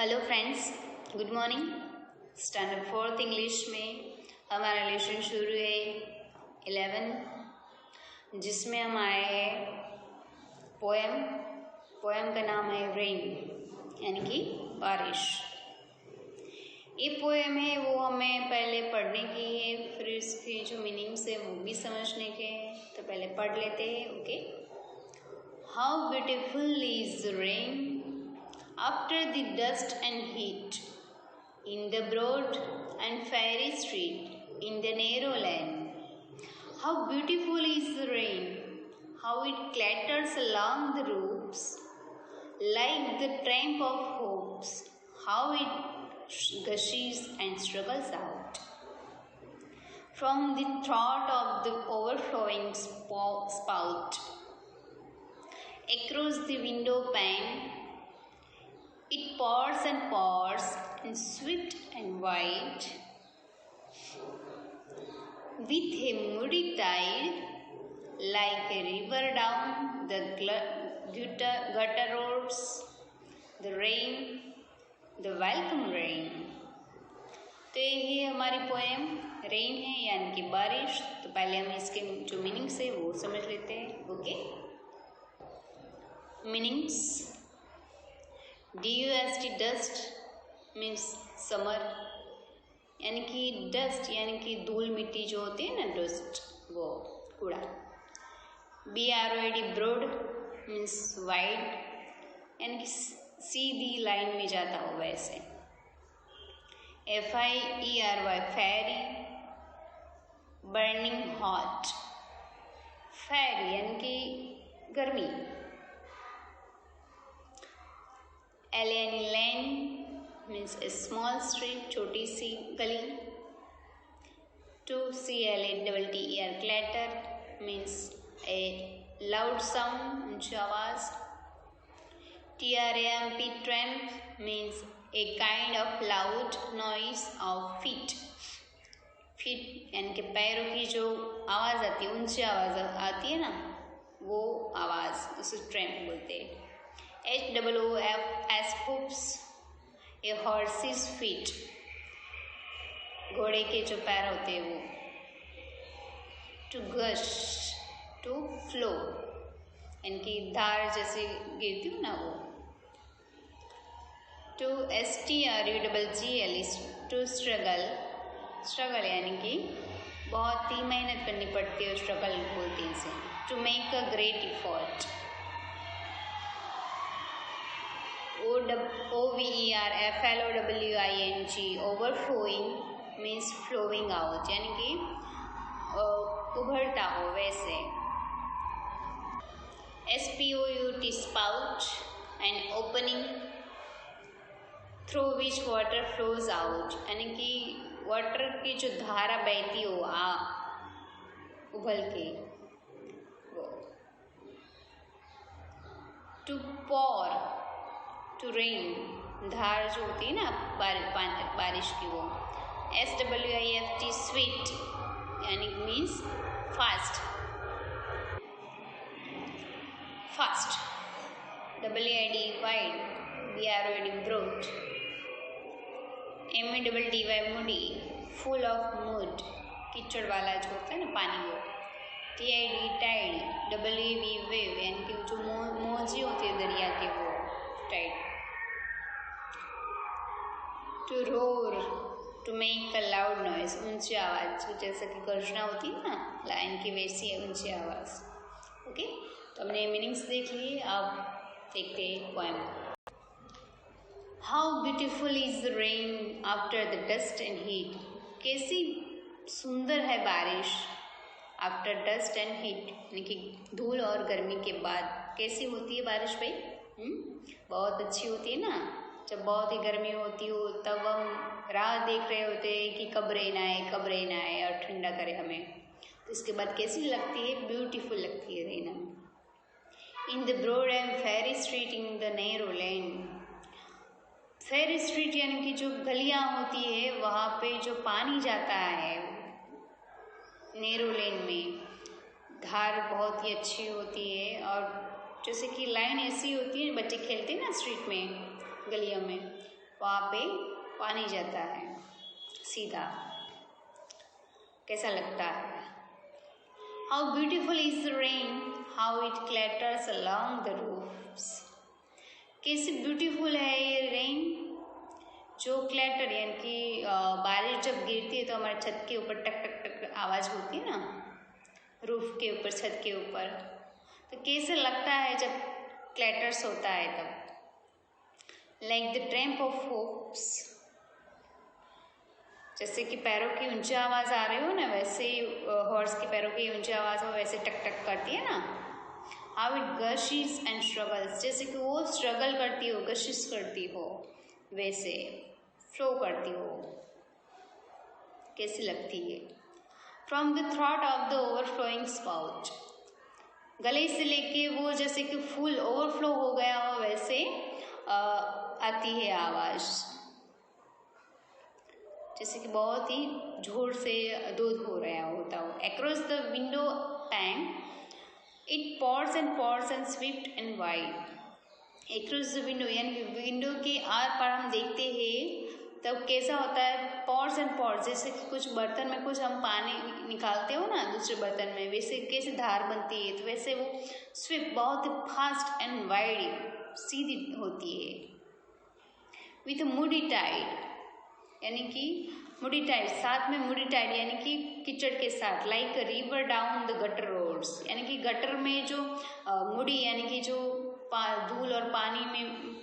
Hello friends, good morning. Standard 4th English में हमारा lesson शुरू है 11, जिसमें हम आए हैं पोएम का नाम है रेन, यानी कि बारिश। ये पोएम है वो हमें पहले पढ़ने की है, फिर इसके जो मीनिंग्स है वो भी समझने के हैं। तो पहले पढ़ लेते हैं। Okay. How beautiful is rain after the dust and heat, in the broad and fairy street, in the narrow lane. How beautiful is the rain, how it clatters along the roofs, like the tramp of hopes, how it gushes and struggles out. From the throat of the overflowing spout, across the window pane, it pours and pours in swift and wide, with a moody tide, like a river down the gutter roars, the rain, the welcome rain. तो ये हमारी poem rain है, यानी कि बारिश। तो पहले हम इसके जो मीनिंग्स है वो समझ लेते हैं। Okay. Meanings: DUST dust means summer, यानी कि डस्ट यानी कि धूल मिट्टी जो होती है ना, डस्ट, वो कूड़ा। BROAD ब्रॉड मीन्स वाइड, यानी कि सीधी लाइन में जाता हो वैसे। FIERY फेरी, बर्निंग हॉट, फेरी यानी कि गर्मी। लेन मीन्स ए स्मॉल स्ट्रीट, छोटी सी गली। CLATTER क्लैटर मीन्स ए लाउड साउंड, ऊंची आवाज। TRAMP tramp means a kind of loud noise of feet यानी कि पैरों की जो आवाज़ आती है, ऊंची आवाज़ आती है ना, वो आवाज़ उसे ट्रैम्प बोलते हैं। HOOFS hooves, ए हॉर्सेस फीट, घोड़े के जो पैर होते हैं वो। टू गश, टू फ्लो, इनकी धार जैसे गिरती हो ना, वो। टू STRUGGLE टू स्ट्रगल यानी कि बहुत ही मेहनत करनी पड़ती है, स्ट्रगल बोलते हैं इसे। To make a great effort. OVERFLOWING overflowing means flowing out, यानी कि उभरता हो वैसे। SPOUT spout, and opening through which water flows out, यानी कि वाटर की जो धारा बहती हो उबल के, वो। टू पॉर, टू रेन, धार जो होती है ना बारिश की, वो। SWIFT स्वीट, यानी means fast. WAD wide, BROAD broad. MEDDY Moody, full of mood, कीचड़ वाला जो होता है ना पानी, वो। TID टाइड, WAV वेव, यानी कि जो मौजी होती है दरिया के, वो tide. To roar, to make a loud noise, ऊंची आवाज़, जैसे कि गर्जना होती है ना लाइन की, वैसी है ऊंची आवाज़। ओके। तो हमने मीनिंग्स देख लिए, अब देखते हैं poem. How beautiful is the rain after the dust and heat, कैसी सुंदर है बारिश आफ्टर डस्ट एंड हीट, यानी कि धूल और गर्मी के बाद कैसी होती है बारिश भाई? बहुत अच्छी होती है ना। जब बहुत ही गर्मी होती हो तब हम राह देख रहे होते हैं कि कब रेन आए और ठंडा करे हमें। तो इसके बाद कैसी लगती है? ब्यूटीफुल लगती है रेन हमें। In the broad and fiery street, in the narrow lane. Fiery street यानी कि जो गलियाँ होती है वहाँ पे जो पानी जाता है, नैरो लेन में धार बहुत ही अच्छी होती है। और जैसे कि लाइन ऐसी होती है, बच्चे खेलते हैं ना स्ट्रीट में, गलियों में, वहाँ पे पानी जाता है सीधा। कैसा लगता है? How beautiful is the rain, how it clatters along the roofs. कैसे ब्यूटीफुल है ये रेन जो क्लैटर यानी कि बारिश जब गिरती है तो हमारे छत के ऊपर टक टक टक आवाज़ होती है ना, रूफ के ऊपर, छत के ऊपर। तो कैसे लगता है जब क्लैटर्स होता है तब? Like the tramp of hopes, जैसे कि पैरों की ऊंची आवाज़ आ रही हो ना, वैसे ही हॉर्स के पैरों की ऊंची आवाज़ हो वैसे टक टक करती है ना। हाउ इट गशिश एंड स्ट्रगल्स, जैसे कि वो स्ट्रगल करती हो, गशिश करती हो, वैसे फ्लो करती हो, कैसी लगती है? From the throat of the overflowing spout, गले से लेके वो जैसे कि फुल ओवरफ्लो हो गया हो वैसे आती है आवाज़, जैसे कि बहुत ही जोर से दूध हो रहा होता हो। Across the window pan it pores and Swift and wide. Across the window यानी विंडो के आर पार हम देखते हैं तब कैसा होता है? पॉर्स एंड पॉर्स, जैसे कि कुछ बर्तन में कुछ हम पानी निकालते हो ना दूसरे बर्तन में, वैसे कैसे धार बनती है, तो वैसे वो स्विफ्ट बहुत फास्ट एंड वाइड सीधी होती है। विथ मूडी टाइड, यानी कि मूडी टाइड, साथ में मूडी टाइड यानी कि कीचड़ के साथ। Like river down the gutter roads, यानी कि गटर में जो मूडी यानी कि जो धूल और पानी में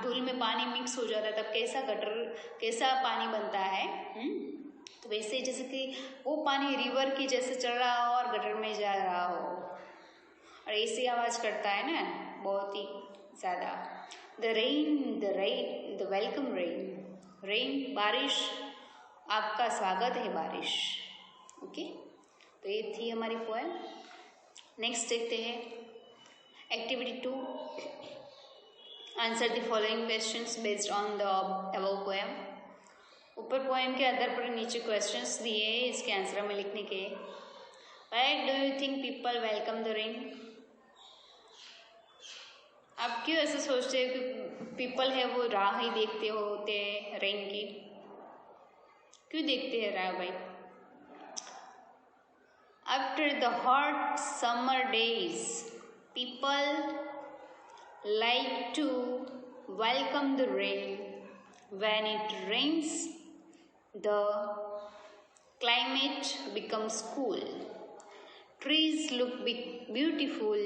धूल में पानी मिक्स हो जाता है तब कैसा पानी बनता है। तो वैसे जैसे कि वो पानी रिवर की जैसे चल रहा हो और गटर में जा रहा हो और ऐसी आवाज़ करता है ना बहुत ही ज़्यादा। द वेलकम रेन, बारिश, आपका स्वागत है बारिश। ओके, तो ये थी हमारी पोएम। नेक्स्ट देखते हैं activity 2। Answer the following questions based on the above poem. ऊपर पोएम के आधार पर नीचे क्वेश्चंस दिए हैं, इसके आंसर हमें लिखने के। Why do you think people welcome the rain? आप क्यों ऐसा सोचते हो कि पीपल है वो राह ही देखते होते हैं रेन की? क्यों देखते हैं राह भाई? After the hot summer days people like to welcome the rain. When it rains, the climate becomes cool. Trees look beautiful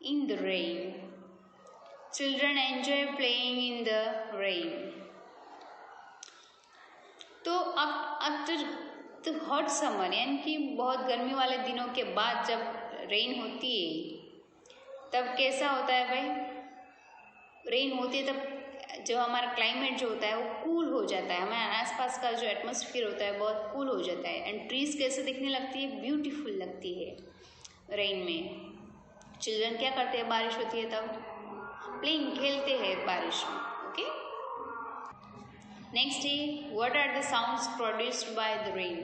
in the rain. Children enjoy playing in the rain. तो after the hot summer यानी कि बहुत गर्मी वाले दिनों के बाद जब रेन होती है तब कैसा होता है भाई? रेन होती है तब जो हमारा क्लाइमेट जो होता है वो कूल हो जाता है, हमारे आसपास का जो एटमॉस्फेयर होता है बहुत कूल हो जाता है। एंड ट्रीज कैसे दिखने लगती है? ब्यूटीफुल लगती है रेन में। चिल्ड्रन क्या करते हैं? बारिश होती है तब प्लेइंग, खेलते हैं बारिश में। ओके, नेक्स्ट है what are the sounds produced by the rain?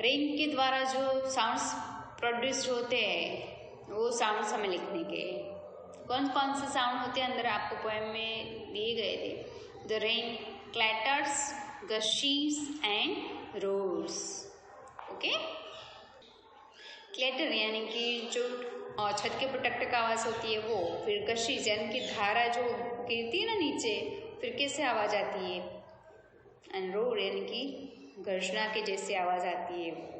Rain के द्वारा जो साउंड्स प्रोड्यूस्ड होते हैं वो साउंड्स हमें लिखने के। कौन कौन से साउंड होते हैं अंदर आपको पोएम में दिए गए थे? The rain clatters, gushes and roars. Okay, clatter यानी कि जो छत के ऊपर टक टक आवाज़ होती है वो, फिर गशीज यानी कि धारा जो गिरती है ना नीचे फिर कैसे आवाज़ आती है, एंड रोर यानी कि गर्जना के जैसे आवाज़ आती है।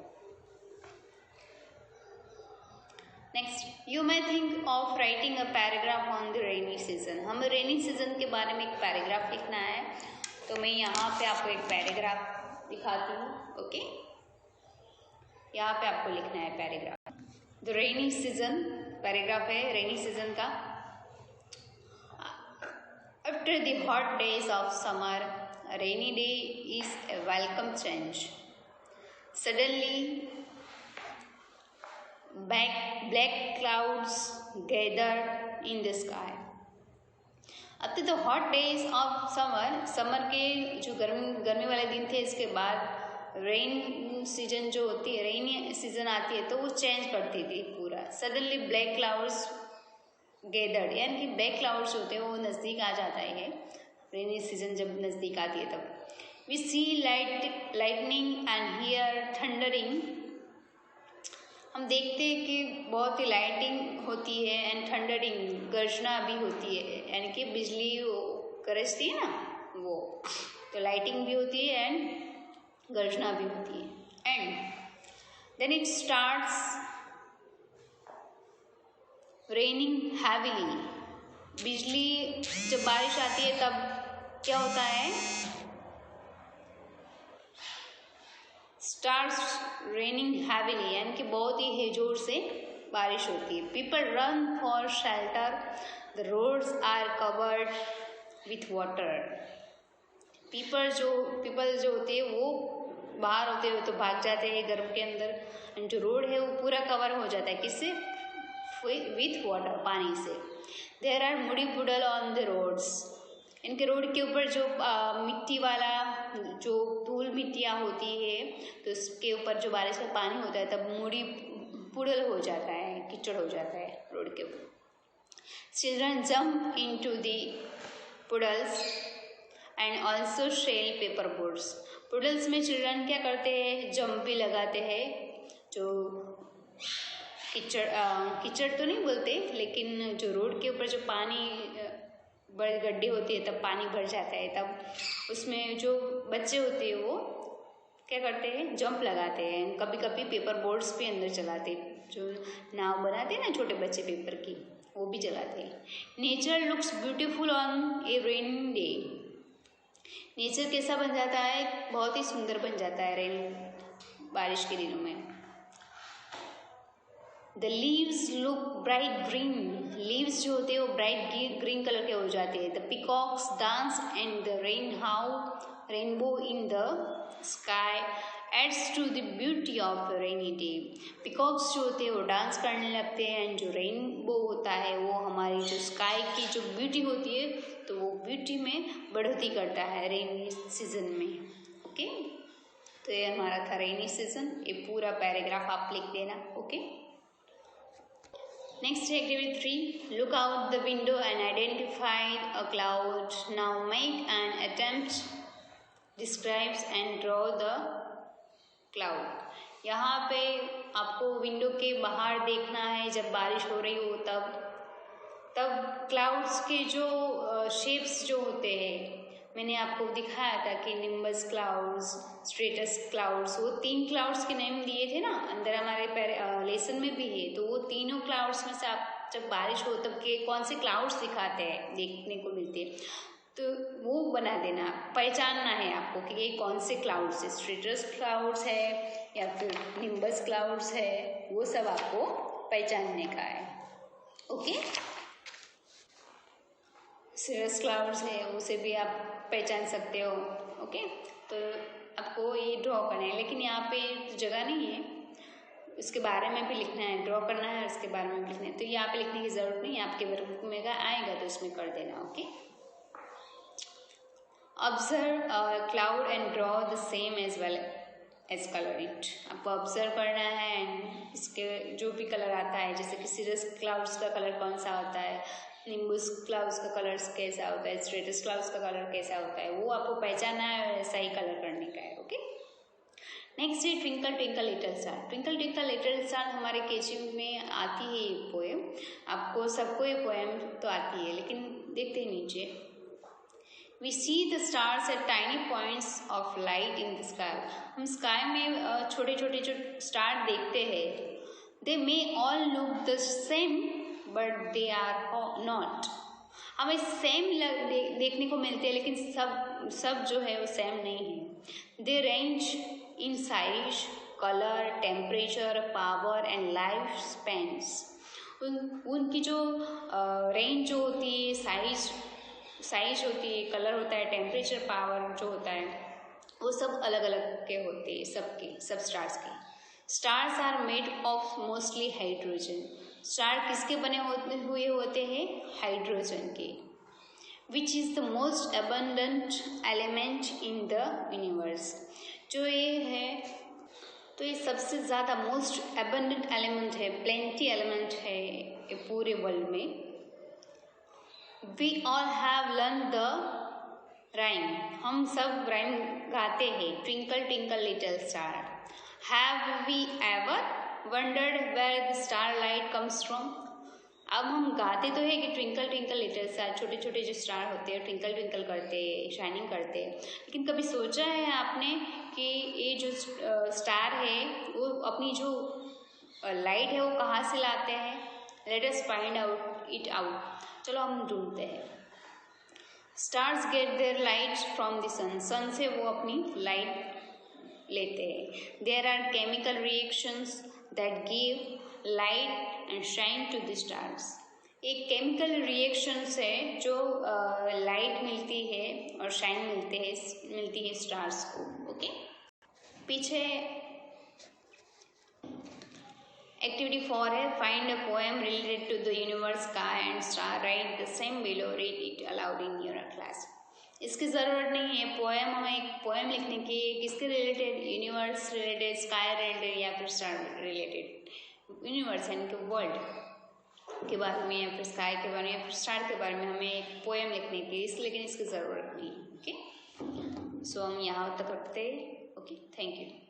Next, you may think of writing a paragraph on the rainy season. हमें रेनी सीजन के बारे में एक पैराग्राफ लिखना है, तो मैं यहाँ पे आपको एक पैराग्राफ दिखाती हूँ। ओके, यहाँ पे आपको लिखना है paragraph. The rainy season, paragraph है रेनी सीजन का। After the hot days of summer, a rainy day is a welcome change. Suddenly, black clouds gathered in the sky. After the hot days of summer, summer के जो गर्मी वाले दिन थे इसके बाद रेन सीजन जो होती है, रेनी सीजन आती है तो वो चेंज करती थी पूरा। सडनली ब्लैक क्लाउड्स गैदर्ड, यानी कि ब्लैक क्लाउड्स होते हैं वो नज़दीक आ जाता है रेनी सीजन जब नज़दीक आती है तब। We see lightning and hear thundering, हम देखते हैं कि बहुत ही लाइटिंग होती है एंड थंडरिंग, गर्जना भी होती है, यानी कि बिजली वो गरजती है ना वो, तो लाइटिंग भी होती है एंड गर्जना भी होती है। And then it starts raining heavily, बिजली जब बारिश आती है तब क्या होता है, स्टार्ट्स रेनिंग हैविली, यानी कि बहुत ही जोर से बारिश होती है। People run for shelter, the roads are covered with water. People जो होते हैं वो बाहर होते हुए तो भाग जाते हैं गर्म के अंदर, एंड जो रोड है वो पूरा कवर हो जाता है किससे, विथ वाटर, पानी से। There are muddy puddle on the roads, इनके रोड के ऊपर जो मिट्टी वाला जो धूल मिट्टियाँ होती है तो उसके ऊपर जो बारिश का पानी होता है तब मुड़ी पुडल हो जाता है, कीचड़ हो जाता है रोड के ऊपर। Children jump into the puddles and also sail paper boats. Puddles में चिल्ड्रन क्या करते हैं, जंप भी लगाते हैं, जो कीचड़ तो नहीं बोलते, लेकिन जो रोड के ऊपर जो पानी बड़े गड्ढे होते हैं तब पानी भर जाता है, तब उसमें जो बच्चे होते हैं वो क्या करते हैं, जंप लगाते हैं। कभी कभी पेपर बोर्ड्स भी अंदर चलाते, जो नाव बनाते हैं ना छोटे बच्चे पेपर की, वो भी चलाते हैं। Nature looks beautiful on A rainy day, nature कैसा बन जाता है, बहुत ही सुंदर बन जाता है रेन बारिश के दिनों में। The leaves look bright green, leaves जो होते हैं वो ब्राइट ग्रीन कलर के हो जाते हैं। The peacocks dance and the rainbow in the sky adds to the beauty of rainy day. Peacocks जो होते हैं वो डांस करने लगते हैं, एंड जो रेनबो होता है वो हमारी जो स्काई की जो ब्यूटी होती है तो वो ब्यूटी में बढ़ोतरी करता है रेनी सीजन में। ओके, तो ये हमारा था रेनी सीजन, ये पूरा पैराग्राफ आप लिख देना। Okay, next activity 3, look out the window and identify a cloud. Now make an attempt, describe and draw the cloud. यहाँ पे आपको विंडो के बाहर देखना है, जब बारिश हो रही हो तब क्लाउड्स के जो शेप्स जो होते हैं, मैंने आपको दिखाया था कि निम्बस क्लाउड्स, स्ट्रेटस क्लाउड्स, वो 3 क्लाउड्स के नेम दिए थे ना अंदर हमारे लेसन में भी है। तो वो तीनों क्लाउड्स में से आप जब बारिश हो तब के कौन से क्लाउड्स दिखाते हैं, देखने को मिलते हैं, तो वो बना देना, पहचानना है आपको कि ये कौन से क्लाउड्स है, स्ट्रेटस क्लाउड्स है या फिर निम्बस क्लाउड्स है, वो सब आपको पहचानने का है। ओके, सर्कस क्लाउड्स है उसे भी आप पहचान सकते हो। ओके, तो आपको ये ड्रॉ करना है, लेकिन यहाँ पे जगह नहीं है, उसके बारे में भी लिखना है, ड्रॉ करना है, उसके बारे में भी लिखना है। तो यहाँ पे लिखने की ज़रूरत नहीं है, आपके वर्कबुक में आएगा तो उसमें कर देना। Okay, observe cloud and draw the same as well as colour it. आपको ऑब्जर्व करना है एंड इसके जो भी कलर आता है, जैसे कि सर्कस क्लाउड्स का कलर कौन सा होता है, निम्बस क्लाउड्स का कलर कैसा होता है, स्ट्रेटस क्लाउड्स का कलर कैसा होता है, वो आपको पहचानना है और ऐसा ही कलर करने का है। ओके, नेक्स्ट है twinkle twinkle little star. Twinkle twinkle little star हमारे केजी में आती है ये पोएम, आपको सबको ये पोएम तो आती है, लेकिन देखते हैं नीचे। We see the stars at tiny points of light in the sky. हम स्काई में छोटे छोटे जो स्टार देखते हैं, they may all look the same but they are not. हमें सेम देखने को मिलते हैं, लेकिन सब जो है वो सेम नहीं है। They range in size, colour, temperature, power and life spans. उनकी जो रेंज जो होती है, साइज होती है, कलर होता है, टेम्परेचर, पावर जो होता है, वो सब अलग अलग के होते हैं, सब स्टार्स के। Stars are made of mostly hydrogen. Star किसके बने हुए होते हैं, हाइड्रोजन के। Which is the most abundant element in the universe. जो ये है तो ये सबसे ज़्यादा मोस्ट अबंडेंट एलिमेंट है, प्लेंटी एलिमेंट है ये पूरे वर्ल्ड में। We all have learn the rhyme, हम सब राइम गाते हैं। Twinkle twinkle little star, have we ever wondered where the star light comes from. अब हम गाते तो है कि ट्विंकल ट्विंकल लिटिल स्टार, छोटे छोटे जो स्टार होते हैं ट्विंकल ट्विंकल करते, शाइनिंग करते, लेकिन कभी सोचा है आपने कि ये जो स्टार है वो अपनी जो लाइट है वो कहाँ से लाते हैं? Let us find out it out, चलो हम ढूंढते हैं। Stars get their light from the sun, sun से वो अपनी लाइट लेते हैं। There are chemical reactions that give light and shine to the stars, एक केमिकल रिएक्शन से जो लाइट मिलती है और शाइन मिलती है स्टार्स को। ओके, पीछे एक्टिविटी 4 है, find a poem related to the universe, sky and star, write the same below, read it aloud in your class. इसकी ज़रूरत नहीं है पोएम, हमें एक पोएम लिखने की, किसके related? Universe related, sky related या फिर स्टार रिलेटेड। यूनिवर्स यानी कि वर्ल्ड के बारे में या फिर स्काई के बारे में या फिर स्टार के बारे में हमें एक पोएम लिखने की, लेकिन इसकी ज़रूरत नहीं है। ओके, सो हम यहाँ तक रखते हैं। Okay, thank you.